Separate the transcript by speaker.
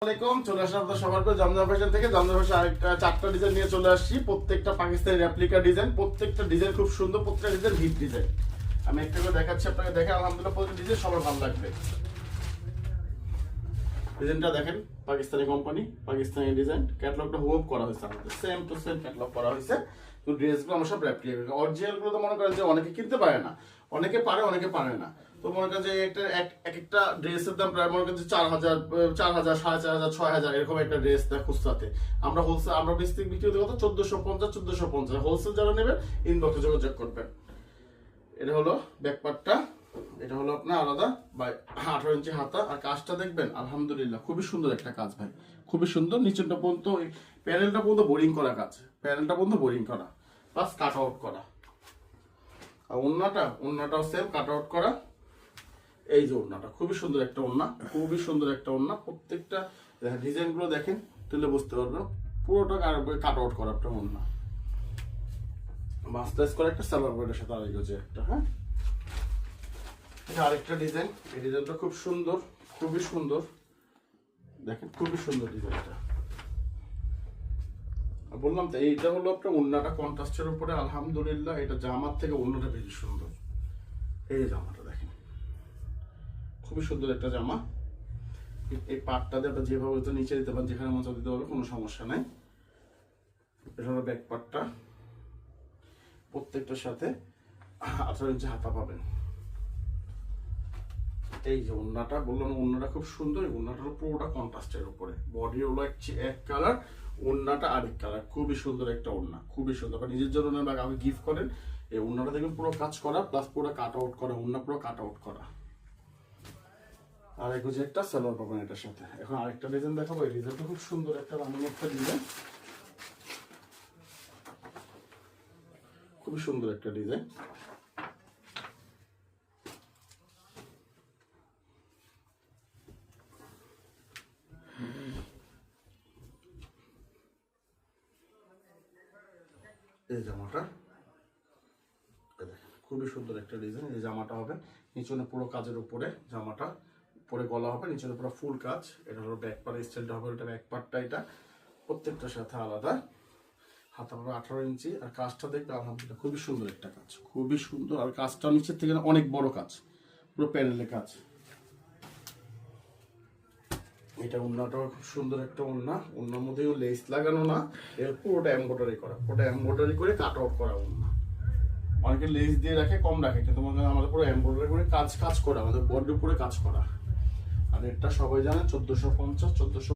Speaker 1: চলে আসলাম আপনার সবার করে জামদানি ফ্যাশন থেকে। জামদানি ফ্যাশন আরেকটা 4টা ডিজাইন নিয়ে চলে আসছি। প্রত্যেকটা পাকিস্তানি রেপ্লিকা ডিজাইন, প্রত্যেকটা ডিজাইন খুব সুন্দর, প্রত্যেকটা ডিজাইন হিট ডিজাইন। আমি একটা করে দেখাচ্ছি আপনাকে, দেখে আলহামদুলিল্লাহ প্রত্যেকটা ডিজাইন সবার ভালো লাগবে। ডিজাইনটা দেখেন, পাকিস্তানি কোম্পানি, পাকিস্তানি ডিজাইন, ক্যাটালগটা হুবহু করা হয়েছে, আমাদের সেম টু সেম ক্যাটালগ করা হয়েছে। তো ড্রেসগুলো আমরা সব রেপ্লিকা, অরিজিনাল গুলো তো মনে করেন যে অনেকে কিনতে পারে না, অনেকে পারে অনেকে পারে না। তো মনে করেন যে একটা ড্রেসের দাম প্রায় মনে করেন যে 4,000, 4,000, 4,500, 6,000 এরকম একটা ড্রেস দেয় খুচরাতে। আমরা হোলসেল, আমরা বিক্রি করতে কত 1450, 1450। হোলসেল যারা নেবেন ইনবক্সে যোগাযোগ করবেন। এটা হলো ব্যাকপার্টটা, এটা হলো আপনার আলাদা 18 ইঞ্চি হাতা। আর কাজটা দেখবেন আলহামদুলিল্লাহ খুবই সুন্দর একটা কাজ ভাই, খুবই সুন্দর। নিচেরটা পর্যন্ত প্যানেলটা পর্যন্ত বোরিং করা কাজ, প্যানেলটা পর্যন্ত বোরিং করা প্লাস কাট আউট করা। আর ওন্নাটাও সেম কাট আউট করা। এই যে ওন্নাটা খুবই সুন্দর একটা ওন্না, খুবই সুন্দর একটা ওন্না। প্রত্যেকটা ডিজাইন গুলো দেখেন তুলে বুঝতে পারবেন, পুরোটা কাট আউট করা একটা ওন্না, মাস্টার্স করে একটা সালোয়ার প্যান্টের সাথে আরেক যে একটা। হ্যাঁ, এটা আরেকটা ডিজাইন। এই ডিজাইনটা খুব সুন্দর, খুবই সুন্দর, দেখেন খুবই সুন্দর ডিজাইনটা। বললাম তো এইটা হলো আপনার ওন্নাটা কন্ট্রাস্টের উপরে, আলহামদুলিল্লাহ এটা জামার থেকে ওন্নাটা বেশি সুন্দর। এই জামাটা দেখেন খুবই সুন্দর একটা জামা। এই পাটটাতে আপনার যেভাবে তো নিচে দিতে পারেন, যেখানে মতো দিতে পারবে, কোনো সমস্যা নাই। এটা হলো ব্যাক পার্টটা, প্রত্যেকটার সাথে 18 ইঞ্চি হাতা পাবেন। এই যে ওন্নাটা বললাম, ওন্নাটা খুব সুন্দর। এই ওন্নাটা পুরোটা কন্ট্রাস্টের উপরে, বডি হলো এক কালার, ওন্নাটা আরেক কালার। খুবই সুন্দর একটা ওন্না, খুবই সুন্দর। বা নিজের জন্য বা কাউকে গিফট করেন, এই ওন্নাটা দেখবেন পুরো কাজ করা প্লাস পুরো কাট আউট করা, ওন্না পুরো কাট আউট করা। আর এক যে একটা সালোয়ার পাবেন এটার সাথে। এখন আরেকটা ডিজাইন দেখাবো। এই ডিজাইনটা খুব সুন্দর একটা রানিং একটা ডিজাইন, খুবই সুন্দর একটা ডিজাইন। এই জামাটা খুবই সুন্দর একটা ডিজাইন। এই জামাটা হবে নিচনে পুরো কাজের উপরে, জামাটা পরে গলা হবে, নিচনে পুরো ফুল কাজ। এটা হলো ব্যাক পার্ট স্টাইলটা হবে, এটা ব্যাক পার্টটা। এটা প্রত্যেকটার সাথে আলাদা হাতা পাবে 18 ইঞ্চি। আর কাজটা দেখবে আলহামদুলিল্লাহ খুবই সুন্দর একটা কাজ, খুবই সুন্দর। আর কাজটা নিচের থেকে অনেক বড় কাজ, পুরো প্যানেলের কাজ। এটা ওন্নাটাও খুব সুন্দর একটা ওন্না, ওন্নার মধ্যেও লেস লাগানো না, এর পুরোটা এমব্রয়ডারি করা, পুরোটা এমব্রয়ডারি করে কাট আউট করা ওন্না। অনেকে লেস দিয়ে রাখে, কম রাখে, কিন্তু আমাদের পুরো এমব্রয়ডারি করে কাজ করা, আমাদের বডির উপরে কাজ করা। আর এটা সবাই জানে 1450, 1400।